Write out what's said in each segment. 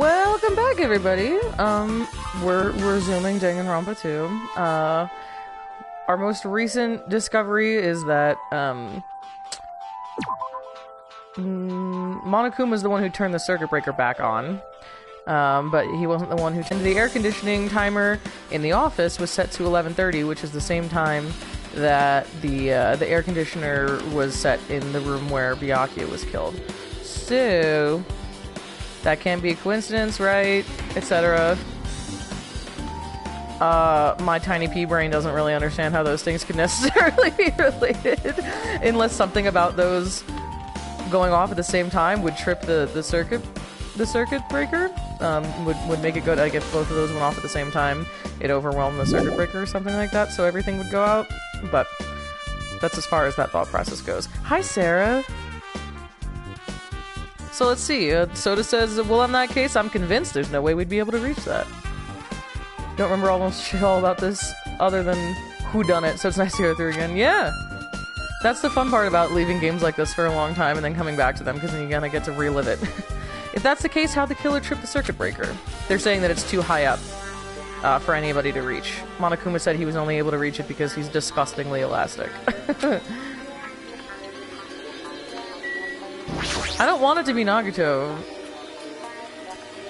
Welcome back, everybody. We're resuming Danganronpa 2. Our most recent discovery is that, Monokuma's the one who turned the circuit breaker back on. But he wasn't the one who turned the air conditioning timer in the office was set to 11:30, which is the same time that the air conditioner was set in the room where Byakuya was killed. So that can't be a coincidence, right? Etc. My tiny pea brain doesn't really understand how those things could necessarily be related, unless something about those going off at the same time would trip the circuit breaker. Would make it go. Like if both of those went off at the same time, it overwhelmed the circuit breaker or something like that, so everything would go out. But that's as far as that thought process goes. Hi, Sarah. So let's see. Soda says, well, in that case, I'm convinced there's no way we'd be able to reach that. Don't remember almost shit all about this other than who done it, so it's nice to go through again. Yeah! That's the fun part about leaving games like this for a long time and then coming back to them, because then you kind of get to relive it. If that's the case, how'd the killer trip the circuit breaker? They're saying that it's too high up for anybody to reach. Monokuma said he was only able to reach it because he's disgustingly elastic. I don't want it to be Nagito.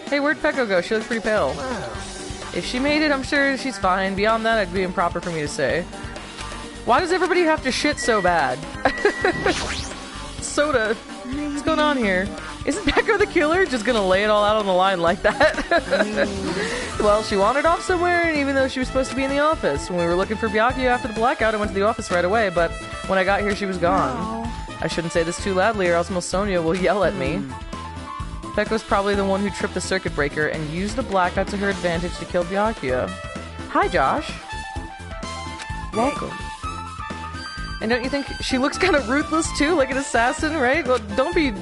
Hey, where'd Peko go? She looks pretty pale. Wow. If she made it, I'm sure she's fine. Beyond that, it'd be improper for me to say. Why does everybody have to shit so bad? Soda, what's going on here? Isn't Peko the killer just gonna lay it all out on the line like that? Well, she wandered off somewhere, and even though she was supposed to be in the office. When we were looking for Byakuya after the blackout, I went to the office right away, but when I got here, she was gone. No. I shouldn't say this too loudly, or else Sonia will yell at me. Peko's probably the one who tripped the circuit breaker and used the blackout to her advantage to kill Byakuya. Hi, Josh. Welcome. And don't you think she looks kind of ruthless, too? Like an assassin, right? Well, don't be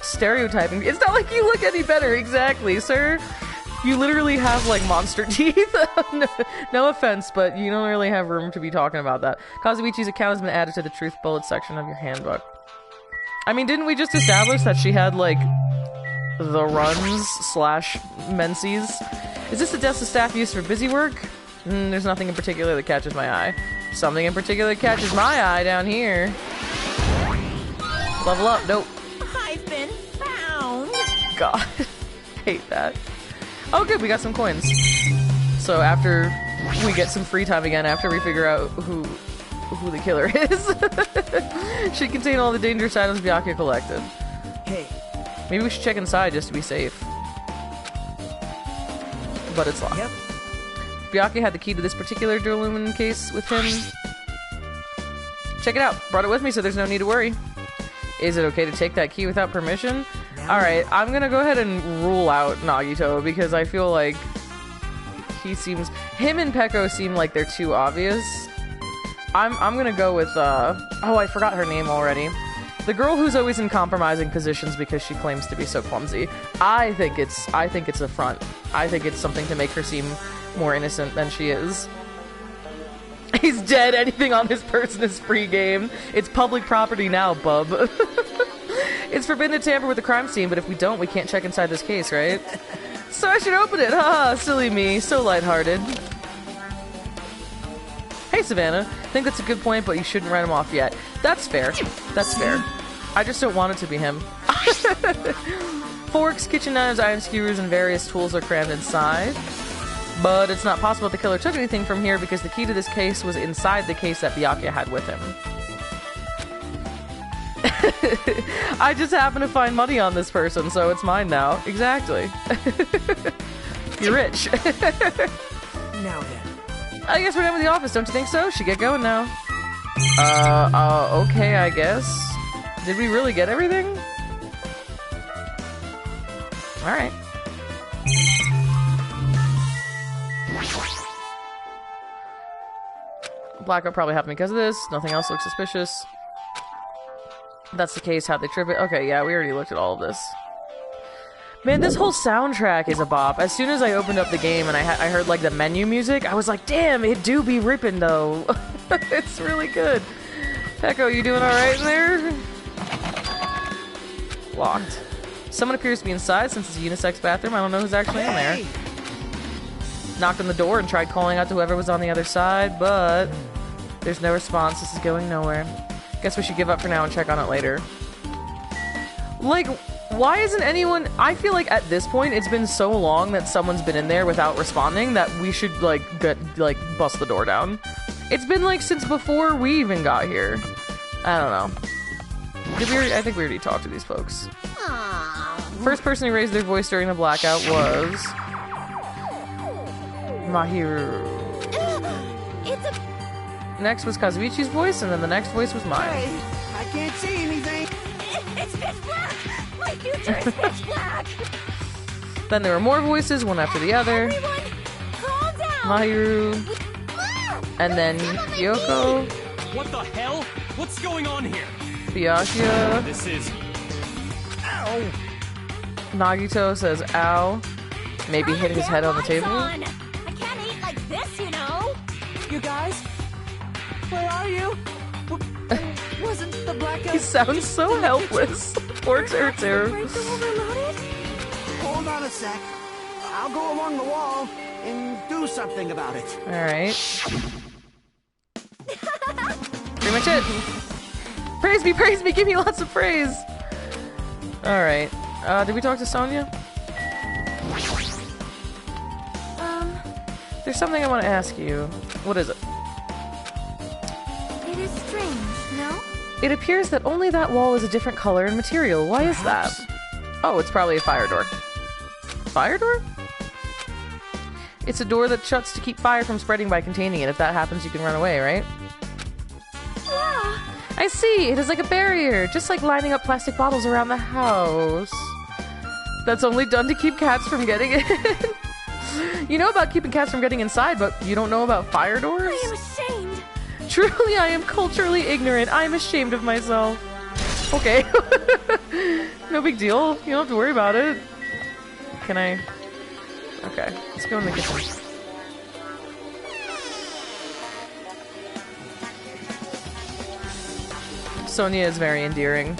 stereotyping. It's not like you look any better, exactly, sir. You literally have, like, monster teeth. No offense, but you don't really have room to be talking about that. Kazuichi's account has been added to the truth bullet section of your handbook. I mean, didn't we just establish that she had, like, the runs/menses? Is this the desk the staff used for busy work? There's nothing in particular that catches my eye. Something in particular that catches my eye down here. Level up. Nope. I've been found. God. Hate that. Oh, good. We got some coins. So after we get some free time again, after we figure out who the killer is, should contain all the dangerous items Byakuya collected. Hey. Maybe we should check inside just to be safe. But it's locked. Yep. Byakuya had the key to this particular Duralumin case with him. Check it out. Brought it with me, so there's no need to worry. Is it okay to take that key without permission? Alright, I'm gonna go ahead and rule out Nagito, because I feel like him and Peko seem like they're too obvious. I'm gonna go with, oh, I forgot her name already. The girl who's always in compromising positions because she claims to be so clumsy. I think it's a front. I think it's something to make her seem more innocent than she is. He's dead. Anything on his person is free game. It's public property now, bub. It's forbidden to tamper with the crime scene, but if we don't, we can't check inside this case, right? So I should open it. Haha, silly me. So lighthearted. Hey, Savannah. I think that's a good point, but you shouldn't write him off yet. That's fair. That's fair. I just don't want it to be him. Forks, kitchen knives, iron skewers, and various tools are crammed inside. But it's not possible the killer took anything from here because the key to this case was inside the case that Byakuya had with him. I just happened to find money on this person, so it's mine now. Exactly. You're rich. Now then. I guess we're done with the office, don't you think so? Should get going now. Okay, I guess. Did we really get everything? Alright. Blackout probably happened because of this. Nothing else looks suspicious. If that's the case, how'd they trip it? Okay, yeah, we already looked at all of this. Man, this whole soundtrack is a bop. As soon as I opened up the game and I heard, like, the menu music, I was like, damn, it do be ripping, though. It's really good. Peko, you doing alright in there? Locked. Someone appears to be inside since it's a unisex bathroom. I don't know who's actually in there. Knocked on the door and tried calling out to whoever was on the other side, but there's no response. This is going nowhere. Guess we should give up for now and check on it later. Like, why isn't anyone... I feel like at this point, it's been so long that someone's been in there without responding that we should, like, bust the door down. It's been, like, since before we even got here. I don't know. I think we already talked to these folks. First person who raised their voice during the blackout was... Mahiru. Next was Kazuichi's voice, and then the next voice was mine. Hey, I can't see anything. It's pitch black! My future is pitch black! Then there were more voices, one after the other. Everyone, calm down! Mahiru. And then Yoko. What the hell? What's going on here? Byakuya. This is... Ow. Nagito says, ow. Maybe hit his head on the table. I can't eat like this, you know? You guys? Where are you? Wasn't the blackout... He sounds so helpless. Poor Teru. Breaker overloaded? Hold on a sec. I'll go along the wall and do something about it. Alright. Pretty much it. Praise me, give me lots of praise. Alright. Did we talk to Sonia? There's something I want to ask you. What is it? It is strange, no? It appears that only that wall is a different color and material. Why is that? Oh, it's probably a fire door. Fire door? It's a door that shuts to keep fire from spreading by containing it. If that happens, you can run away, right? Yeah. I see! It is like a barrier, just like lining up plastic bottles around the house. That's only done to keep cats from getting in. You know about keeping cats from getting inside, but you don't know about fire doors? I am ashamed. Truly, I am culturally ignorant. I am ashamed of myself. Okay. No big deal. You don't have to worry about it. Can I... Okay, let's go in the kitchen. Sonia is very endearing.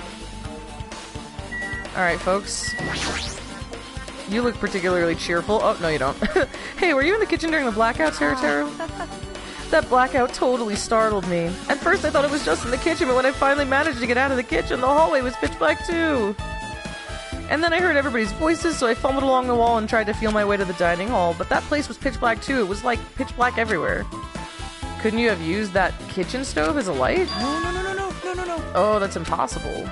Alright, folks. You look particularly cheerful. Oh, no you don't. Hey, were you in the kitchen during the blackout, Teru? That blackout totally startled me. At first I thought it was just in the kitchen, but when I finally managed to get out of the kitchen, the hallway was pitch black too. And then I heard everybody's voices, so I fumbled along the wall and tried to feel my way to the dining hall, but that place was pitch black too. It was like pitch black everywhere. Couldn't you have used that kitchen stove as a light? No. Oh, that's impossible.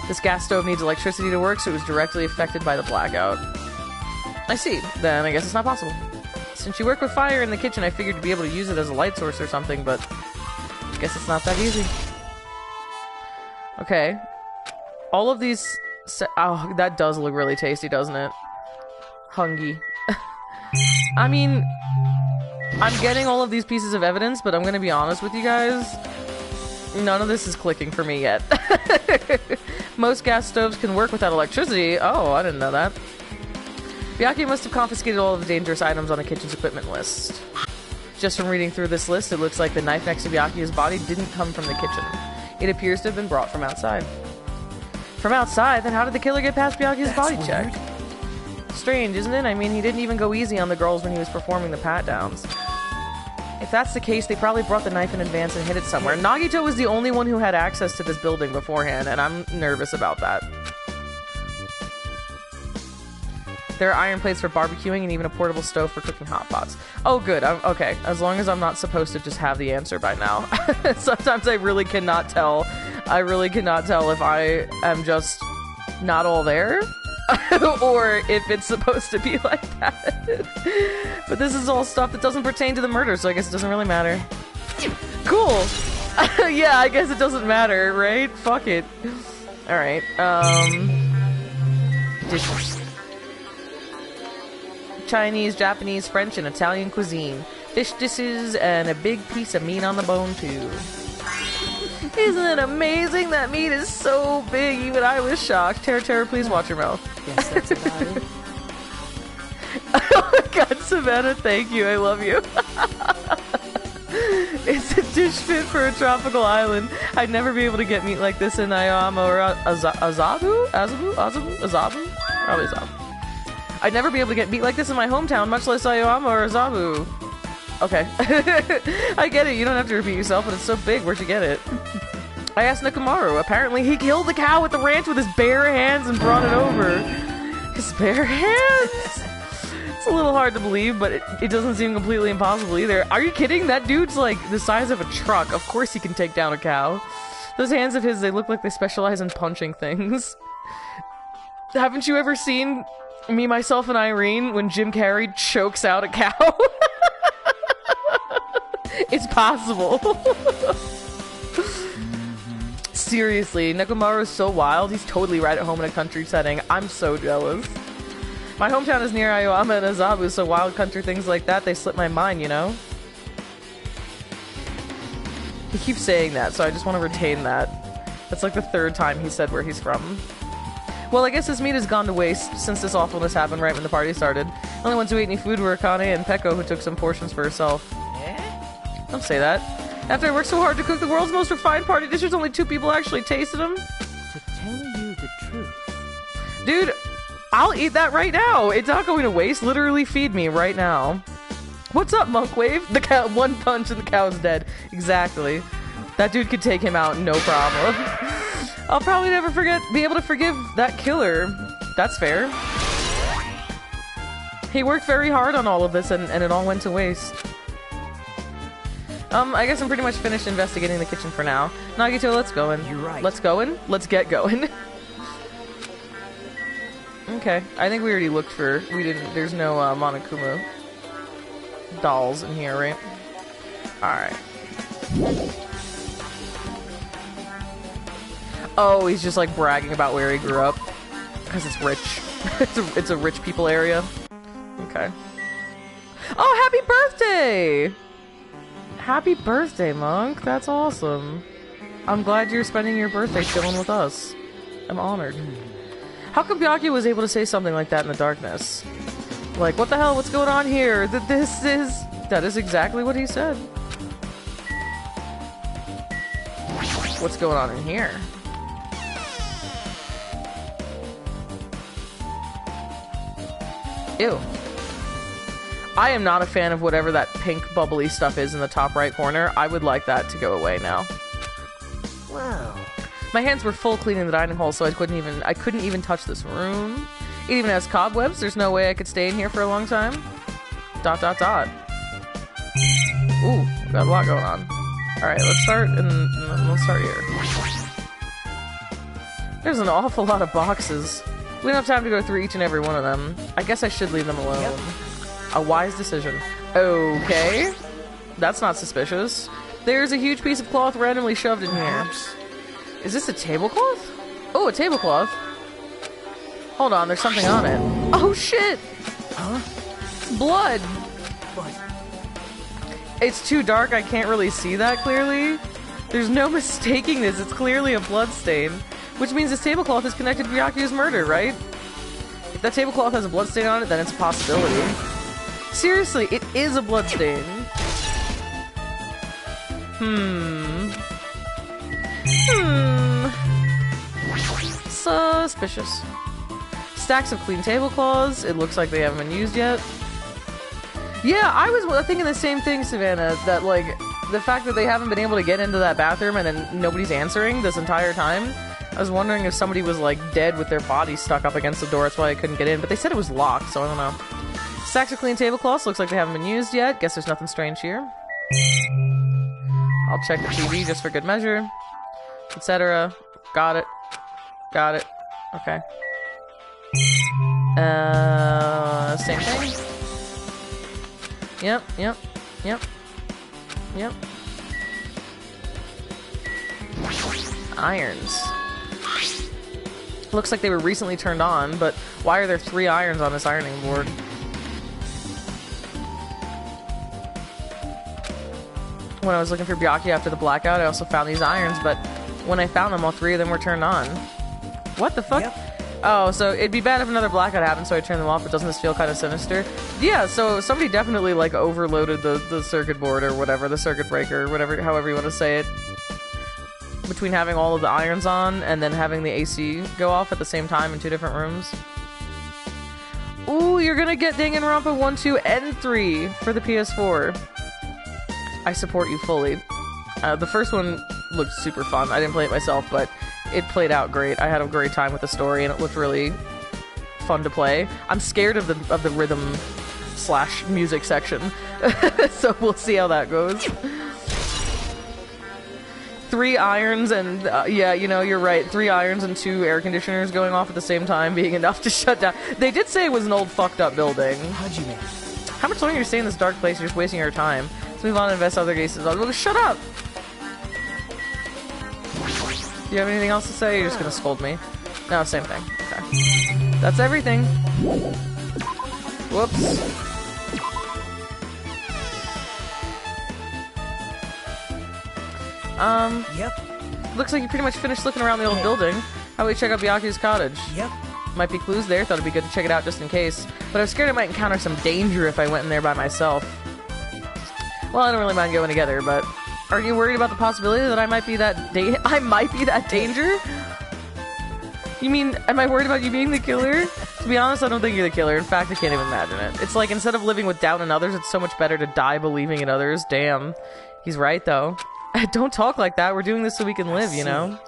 This gas stove needs electricity to work, so it was directly affected by the blackout. I see. Then I guess it's not possible. Since you work with fire in the kitchen, I figured you'd be able to use it as a light source or something, but I guess it's not that easy. Okay. All of these... Oh, that does look really tasty, doesn't it? Hungy. I mean, I'm getting all of these pieces of evidence, but I'm gonna be honest with you guys. None of this is clicking for me yet. Most gas stoves can work without electricity. Oh, I didn't know that. Byakuya must have confiscated all of the dangerous items on the kitchen's equipment list. Just from reading through this list, it looks like the knife next to Byakuya's body didn't come from the kitchen. It appears to have been brought from outside. From outside? Then how did the killer get past Byakuya's body check? Strange, isn't it? I mean, he didn't even go easy on the girls when he was performing the pat-downs. If that's the case, they probably brought the knife in advance and hid it somewhere. Nagito was the only one who had access to this building beforehand, and I'm nervous about that. There are iron plates for barbecuing and even a portable stove for cooking hot pots. Oh, good. Okay. As long as I'm not supposed to just have the answer by now. Sometimes I really cannot tell. I really cannot tell if I am just not all there. Or if it's supposed to be like that. But this is all stuff that doesn't pertain to the murder, so I guess it doesn't really matter. Cool! Yeah, I guess it doesn't matter, right? Fuck it. Alright, dishes. Chinese, Japanese, French, and Italian cuisine. Fish dishes, and a big piece of meat on the bone, too. Isn't it amazing? That meat is so big, even I was shocked. Teru, please watch your mouth. Guess that's about it. Oh my god, Savannah, thank you. I love you. Is it dish fit for a tropical island. I'd never be able to get meat like this in Ayama or Azabu? Probably Azabu. I'd never be able to get meat like this in my hometown, much less Ayama or Azabu. Okay. I get it, you don't have to repeat yourself, but it's so big, where'd you get it? I asked Nakamaru. Apparently he killed the cow at the ranch with his bare hands and brought it over. His bare hands? It's a little hard to believe, but it doesn't seem completely impossible either. Are you kidding? That dude's like the size of a truck. Of course he can take down a cow. Those hands of his, they look like they specialize in punching things. Haven't you ever seen Me, Myself, and Irene when Jim Carrey chokes out a cow? It's possible. Seriously, Nekomaru is so wild. He's totally right at home in a country setting. I'm so jealous. My hometown is near Aoyama and Azabu, so wild country things like that, they slip my mind, you know? He keeps saying that, so I just want to retain that. That's like the third time he said where he's from. Well, I guess his meat has gone to waste since this awfulness happened right when the party started. Only ones who ate any food were Akane and Peko, who took some portions for herself. Don't say that. After I worked so hard to cook the world's most refined party dishes, only 2 people actually tasted them. To tell you the truth. Dude, I'll eat that right now. It's not going to waste. Literally feed me right now. What's up, Monkwave? The cow, 1 punch and the cow's dead. Exactly. That dude could take him out, no problem. I'll probably never be able to forgive that killer. That's fair. He worked very hard on all of this and it all went to waste. I guess I'm pretty much finished investigating the kitchen for now. Nagito, let's go in. You're right. Let's go in? Let's get going. Okay, I think we already looked for... There's no Monokuma dolls in here, right? Alright. Oh, he's just like bragging about where he grew up. Because it's rich. it's a rich people area. Okay. Oh, happy birthday! Happy birthday, Monk. That's awesome. I'm glad you're spending your birthday chilling with us. I'm honored. How come Byakuya was able to say something like that in the darkness? Like, what the hell? What's going on here? That is exactly what he said. What's going on in here? Ew. I am not a fan of whatever that pink bubbly stuff is in the top right corner. I would like that to go away now. Wow. My hands were full cleaning the dining hall, so I couldn't even touch this room. It even has cobwebs. There's no way I could stay in here for a long time. ... Ooh, we've got a lot going on. Alright, let's start here. There's an awful lot of boxes. We don't have time to go through each and every one of them. I guess I should leave them alone. Yep. A wise decision. Okay. That's not suspicious. There's a huge piece of cloth randomly shoved in here. Is this a tablecloth? Oh, a tablecloth. Hold on, there's something on it. Oh shit! Huh? Blood! But... It's too dark, I can't really see that clearly. There's no mistaking this, it's clearly a blood stain. Which means this tablecloth is connected to Byakuya's murder, right? If that tablecloth has a blood stain on it, then it's a possibility. Seriously, it is a blood stain. Suspicious. Stacks of clean tablecloths. It looks like they haven't been used yet. Yeah, I was thinking the same thing, Savannah, that like the fact that they haven't been able to get into that bathroom and then nobody's answering this entire time. I was wondering if somebody was like dead with their body stuck up against the door, that's why I couldn't get in, but they said it was locked, so I don't know. Stacks of clean tablecloths, looks like they haven't been used yet. Guess there's nothing strange here. I'll check the TV just for good measure. Etc. Got it. Got it. Okay. Same thing. Yep. Irons. Looks like they were recently turned on, but why are there 3 irons on this ironing board? When I was looking for Byakuya after the blackout, I also found these irons, but when I found them, all 3 of them were turned on. What the fuck? Yep. Oh, so it'd be bad if another blackout happened, so I turn them off, but doesn't this feel kind of sinister? Yeah, so somebody definitely, like, overloaded the circuit board or whatever, the circuit breaker, whatever, however you want to say it. Between having all of the irons on and then having the AC go off at the same time in 2 different rooms. Ooh, you're gonna get Danganronpa 1, 2, and 3 for the PS4. I support you fully. The first one looked super fun. I didn't play it myself, but it played out great. I had a great time with the story, and it looked really fun to play. I'm scared of the rhythm / music section, so we'll see how that goes. 3 irons and, yeah, you know, you're right. 3 irons and 2 air conditioners going off at the same time being enough to shut down. They did say it was an old fucked up building. How much longer you stay in this dark place? You're just wasting your time. Let's move on and invest other cases. Well, shut up! Do you have anything else to say? You're just gonna scold me. No, same thing. Okay. That's everything. Whoops. Yep. Looks like you pretty much finished looking around the old building. How about we check out Byakuya's cottage? Yep. Might be clues there, thought it'd be good to check it out just in case. But I was scared I might encounter some danger if I went in there by myself. Well, I don't really mind going together, but... Are you worried about the possibility that I might be that danger? You mean, am I worried about you being the killer? To be honest, I don't think you're the killer. In fact, I can't even imagine it. It's like, instead of living with doubt in others, it's so much better to die believing in others. Damn. He's right, though. Don't talk like that. We're doing this so we can live, you know?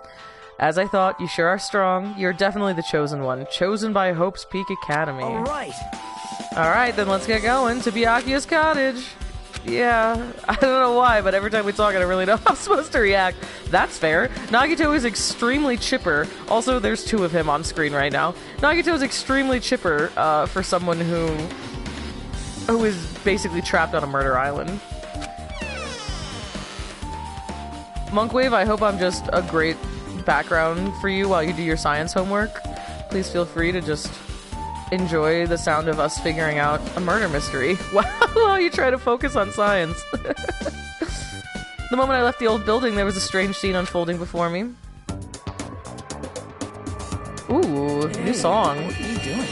As I thought, you sure are strong. You're definitely the chosen one. Chosen by Hope's Peak Academy. Alright, then let's get going to Byakuya's cottage. Yeah, I don't know why, but every time we talk, I don't really know how I'm supposed to react. That's fair. Nagito is extremely chipper. Also, there's 2 of him on screen right now. Nagito is extremely chipper for someone who is basically trapped on a murder island. Monkwave, I hope I'm just a great background for you while you do your science homework. Please feel free to just enjoy the sound of us figuring out a murder mystery while you try to focus on science. The moment I left the old building, there was a strange scene unfolding before me. Ooh, new song. What are you doing?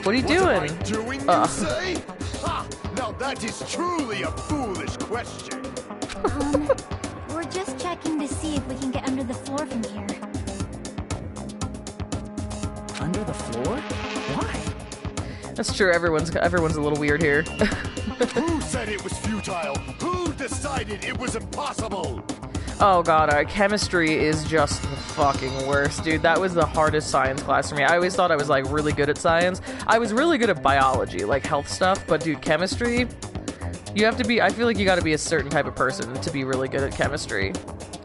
What are you doing? What am I doing, you say? Ha! Now that is truly a foolish question. We're just checking to see if we can get under the floor from here. Under the floor? Why? That's true, everyone's a little weird here. Who said it was futile? Who decided it was impossible? Oh god, chemistry is just the fucking worst, dude. That was the hardest science class for me. I always thought I was, like, really good at science. I was really good at biology, like health stuff, but dude, chemistry, you have to be, I feel like you gotta be a certain type of person to be really good at chemistry.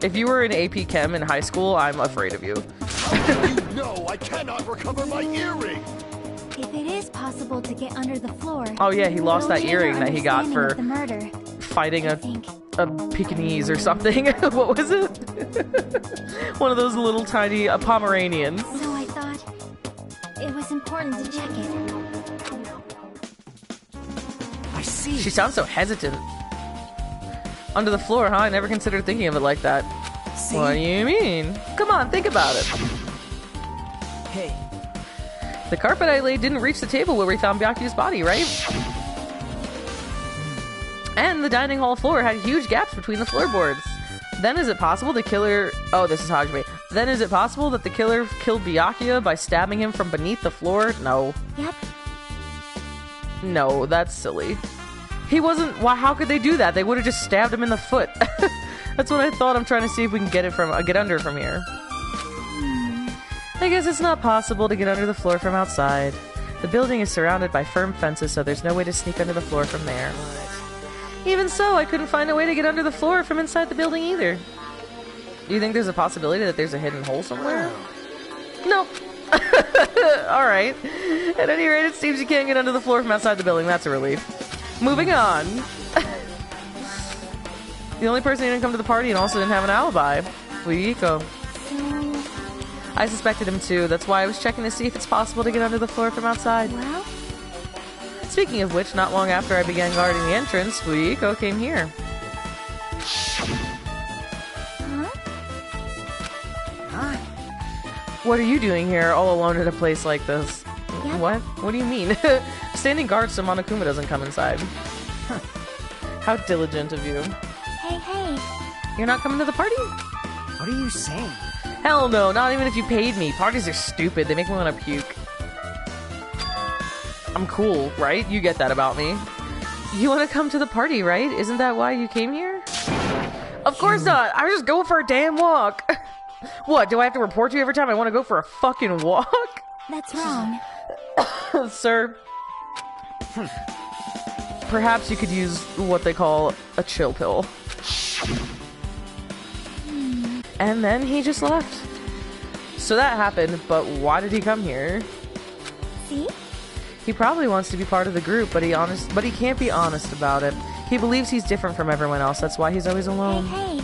If you were in AP Chem in high school, I'm afraid of you. You know I cannot recover my earring! If it is possible to get under the floor... Oh yeah, he lost that we'll earring that he got for the murder, fighting I a think. Pekingese or something. What was it? One of those little tiny Pomeranian. So I thought it was important to check it. I see. She sounds so hesitant. Under the floor, huh? I never considered thinking of it like that. See? What do you mean? Come on, think about it. Hey. The carpet I laid didn't reach the table where we found Byakuya's body, right? And the dining hall floor had huge gaps between the floorboards. Then is it possible the killer... Oh, this is Hajime. Then is it possible that the killer killed Byakuya by stabbing him from beneath the floor? No. Yep. No, that's silly. He wasn't... Why? How could they do that? They would have just stabbed him in the foot. That's what I thought. I'm trying to see if we can get under from here. I guess it's not possible to get under the floor from outside. The building is surrounded by firm fences, so there's no way to sneak under the floor from there. Even so, I couldn't find a way to get under the floor from inside the building either. Do you think there's a possibility that there's a hidden hole somewhere? No. Alright. At any rate, it seems you can't get under the floor from outside the building. That's a relief. Moving on. The only person who didn't come to the party and also didn't have an alibi. Fuyiko. I suspected him too. That's why I was checking to see if it's possible to get under the floor from outside. Well? Speaking of which, not long after I began guarding the entrance, Fuyiko came here. Huh? What are you doing here, all alone in a place like this? Yep. What? What do you mean? Standing guard so Monokuma doesn't come inside. How diligent of you. Hey. You're not coming to the party? What are you saying? Hell no, not even if you paid me. Parties are stupid. They make me want to puke. I'm cool, right? You get that about me. You want to come to the party, right? Isn't that why you came here? Of course not. I was just going for a damn walk. What, do I have to report you every time I want to go for a fucking walk? That's wrong. Sir, perhaps you could use what they call a chill pill. And then he just left. So that happened, but why did he come here? See? He probably wants to be part of the group, but he can't be honest about it. He believes he's different from everyone else. That's why he's always alone. Hey.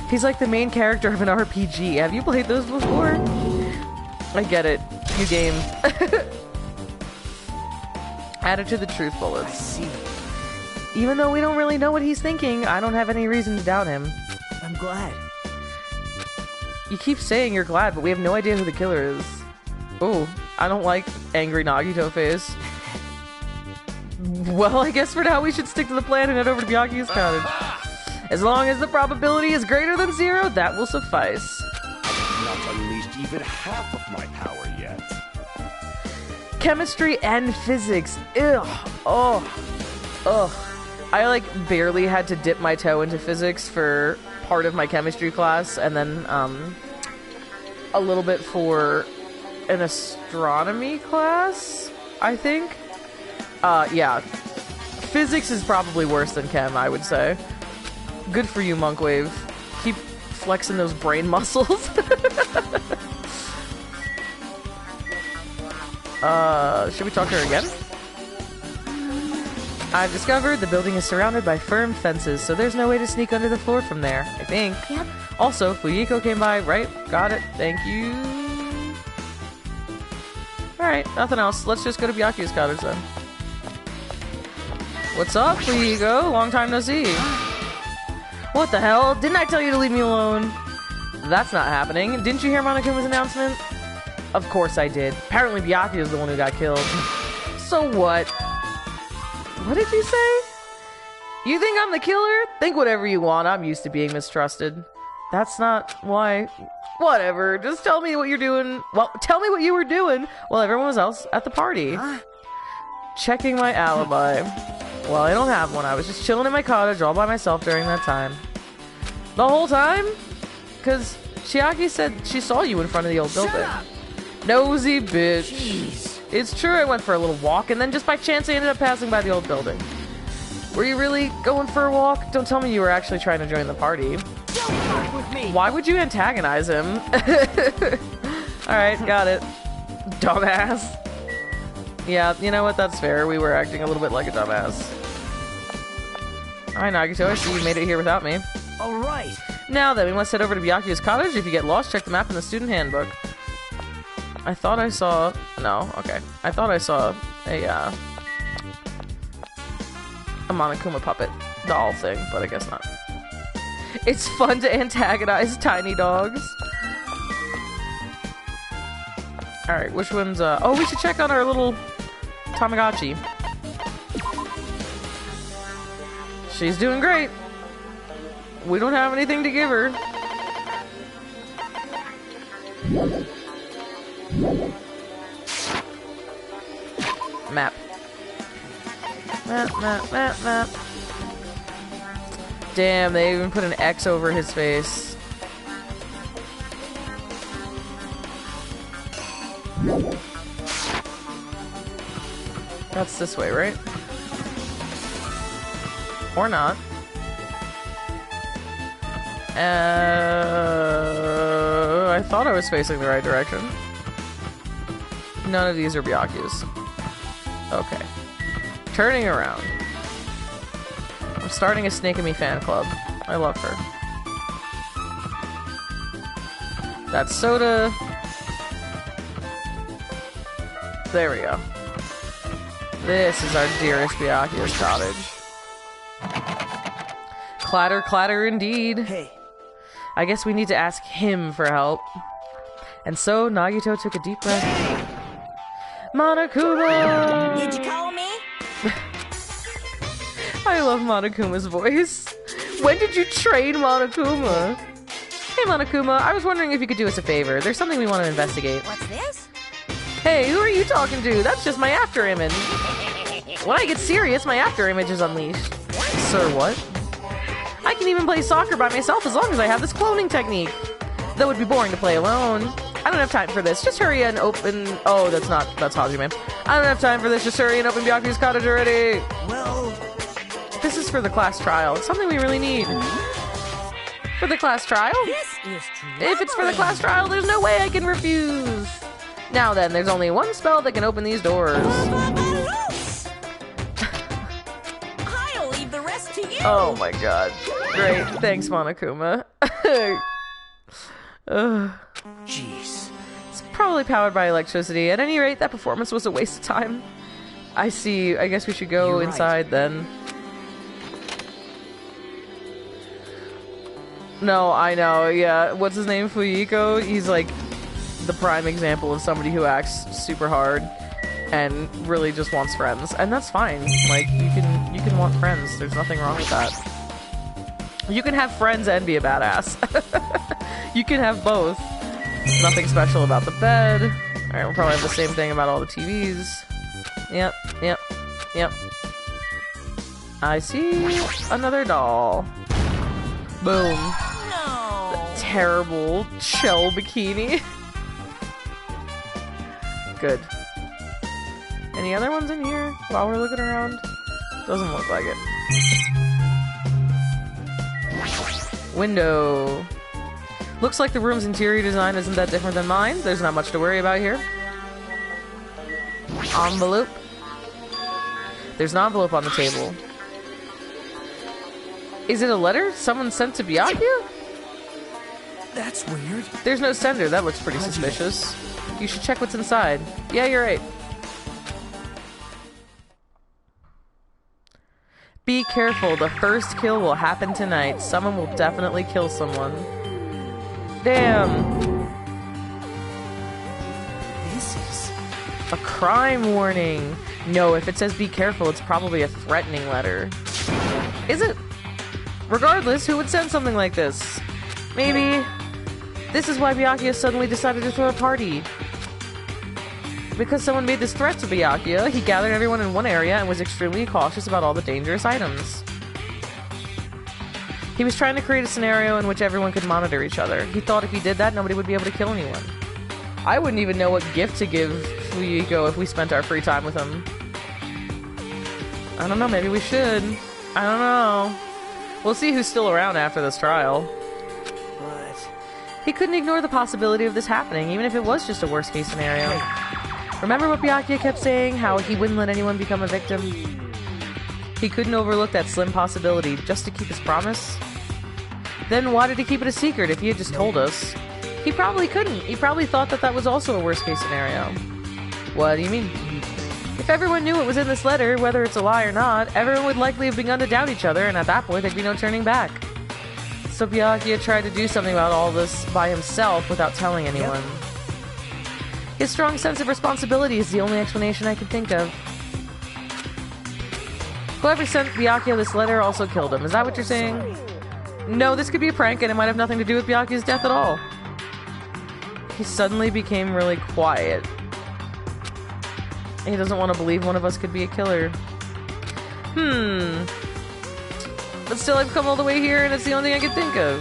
He's like the main character of an RPG. Have you played those before? I get it. You game. Added to the truth I bullets. see. Even though we don't really know what he's thinking, I don't have any reason to doubt him. I'm glad. You keep saying you're glad, but we have no idea who the killer is. Oh, I don't like angry Nagito face. Well, I guess for now we should stick to the plan and head over to Byakuya's cottage. As long as the probability is greater than 0, that will suffice. Not unleashed even half of my power yet. Chemistry and physics. Ugh. Oh. Ugh. I like barely had to dip my toe into physics for part of my chemistry class, and then a little bit for an astronomy class, I think. Yeah. Physics is probably worse than chem, I would say. Good for you, Monkwave. Keep flexing those brain muscles. Should we talk to her again? I've discovered the building is surrounded by firm fences, so there's no way to sneak under the floor from there, I think. Yep. Also, Fuyiko came by, right? Got it. Thank you. Alright, nothing else. Let's just go to Byakuya's cottage then. What's up, Fuyiko? Long time no see. What the hell? Didn't I tell you to leave me alone? That's not happening. Didn't you hear Monokuma's announcement? Of course I did. Apparently Byakuya's the one who got killed. So what? What did you say? You think I'm the killer? Think whatever you want. I'm used to being mistrusted. That's not why. Whatever. Just tell me what you're doing. Well, tell me what you were doing while everyone was else at the party. Checking my alibi. Well, I don't have one. I was just chilling in my cottage all by myself during that time. The whole time? Because Chiaki said she saw you in front of the old building. Nosy bitch. Jeez. It's true I went for a little walk, and then just by chance I ended up passing by the old building. Were you really going for a walk? Don't tell me you were actually trying to join the party. Don't fuck with me. Why would you antagonize him? Alright, got it. Dumbass. Yeah, you know what? That's fair. We were acting a little bit like a dumbass. Alright, Nagito, I see you made it here without me. All right. Now then, we must head over to Byakuya's cottage. If you get lost, check the map in the student handbook. I thought I saw... No, okay. I thought I saw a Monokuma puppet doll thing, but I guess not. It's fun to antagonize tiny dogs. Alright, which one's... Oh, we should check on our little Tamagotchi. She's doing great. We don't have anything to give her. Map. Map. Damn, they even put an X over his face. That's this way, right? Or not. I thought I was facing the right direction. None of these are Byakuya's. Okay. Turning around. I'm starting a Snake and Me fan club. I love her. That's Soda. There we go. This is our dearest Byakuya's cottage. Clatter, clatter indeed. Hey. I guess we need to ask him for help. And so Nagito took a deep breath. Monokuma! Did you call me? I love Monokuma's voice. When did you train Monokuma? Hey Monokuma, I was wondering if you could do us a favor. There's something we want to investigate. What's this? Hey, who are you talking to? That's just my after image. When I get serious, my after image is unleashed. Sir, what? I can even play soccer by myself as long as I have this cloning technique. That would be boring to play alone. I don't have time for this. Just hurry and open... Oh, that's Hajime. I don't have time for this. Just hurry and open Byakuya's cottage already. Well... This is for the class trial. It's something we really need. For the class trial? This is If it's for the class trial, there's no way I can refuse. Now then, there's only one spell that can open these doors. I'll leave the rest to you. Oh my god. Great. Thanks, Monokuma. Jeez. It's probably powered by electricity. At any rate, that performance was a waste of time. I see. I guess we should go You're inside right. then. No, I know. Yeah. What's his name? Fuyiko? He's like the prime example of somebody who acts super hard and really just wants friends. And that's fine. Like, you can want friends. There's nothing wrong with that. You can have friends and be a badass. You can have both. Nothing special about the bed. Alright, we'll probably have the same thing about all the TVs. Yep. I see another doll. Boom. No. Terrible shell bikini. Good. Any other ones in here while we're looking around? Doesn't look like it. Window. Looks like the room's interior design isn't that different than mine. There's not much to worry about here. Envelope. There's an envelope on the table. Is it a letter someone sent to Byakuya? That's weird. There's no sender. That looks pretty suspicious. You should check what's inside. Yeah, you're right. Be careful. The first kill will happen tonight. Someone will definitely kill someone. Damn. This is... A crime warning. No, if it says be careful, it's probably a threatening letter. Is it? Regardless, who would send something like this? Maybe this is why Byakuya suddenly decided to throw a party. Because someone made this threat to Byakuya, he gathered everyone in one area and was extremely cautious about all the dangerous items. He was trying to create a scenario in which everyone could monitor each other. He thought if he did that, nobody would be able to kill anyone. I wouldn't even know what gift to give Fuyiko if we spent our free time with him. I don't know, maybe we should. I don't know. We'll see who's still around after this trial. But... He couldn't ignore the possibility of this happening, even if it was just a worst-case scenario. Remember what Byakuya kept saying, how he wouldn't let anyone become a victim? He couldn't overlook that slim possibility just to keep his promise? Then why did he keep it a secret if he had just told us? He probably couldn't. He probably thought that that was also a worst-case scenario. What do you mean? If everyone knew what was in this letter, whether it's a lie or not, everyone would likely have begun to doubt each other, and at that point there'd be no turning back. So Byakuya tried to do something about all this by himself without telling anyone. His strong sense of responsibility is the only explanation I can think of. Whoever sent Byakuya this letter also killed him. Is that what you're saying? No, this could be a prank and it might have nothing to do with Byakuya's death at all. He suddenly became really quiet. He doesn't want to believe one of us could be a killer. But still, I've come all the way here and it's the only thing I can think of.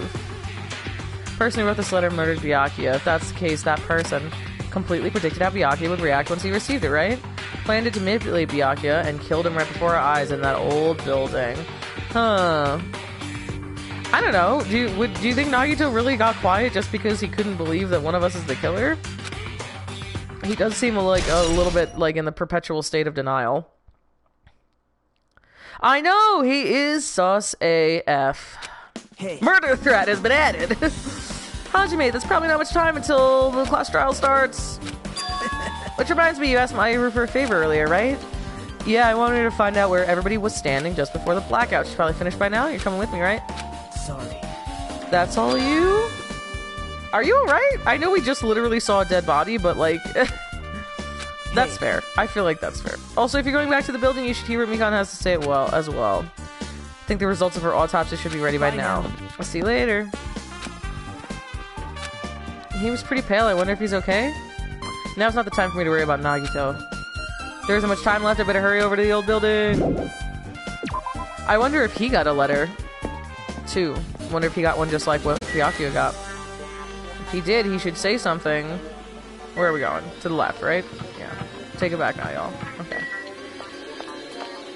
The person who wrote this letter murdered Byakuya. If that's the case, that person completely predicted how Byakuya would react once he received it, right? Planned to manipulate Byakuya and killed him right before our eyes in that old building. Huh. I don't know. Do you think Nagito really got quiet just because he couldn't believe that one of us is the killer? He does seem like a little bit like in the perpetual state of denial. I know, he is sus AF. Hey. Murder threat has been added. Hajime, there's probably not much time until the class trial starts. Which reminds me, you asked Mayu for a favor earlier, right? Yeah, I wanted to find out where everybody was standing just before the blackout. She's probably finished by now. You're coming with me, right? Sorry. That's all you? Are you alright? I know we just literally saw a dead body, but like... That's fair. I feel like that's fair. Also, if you're going back to the building, you should hear what Mikan has to say as well. I think the results of her autopsy should be ready by now. I'll see you later. He was pretty pale. I wonder if he's okay? Now's not the time for me to worry about Nagito. There isn't much time left. I better hurry over to the old building. I wonder if he got a letter, too. I wonder if he got one just like what Byakuya got. If he did, he should say something. Where are we going? To the left, right? Yeah. Take it back now, y'all. Okay.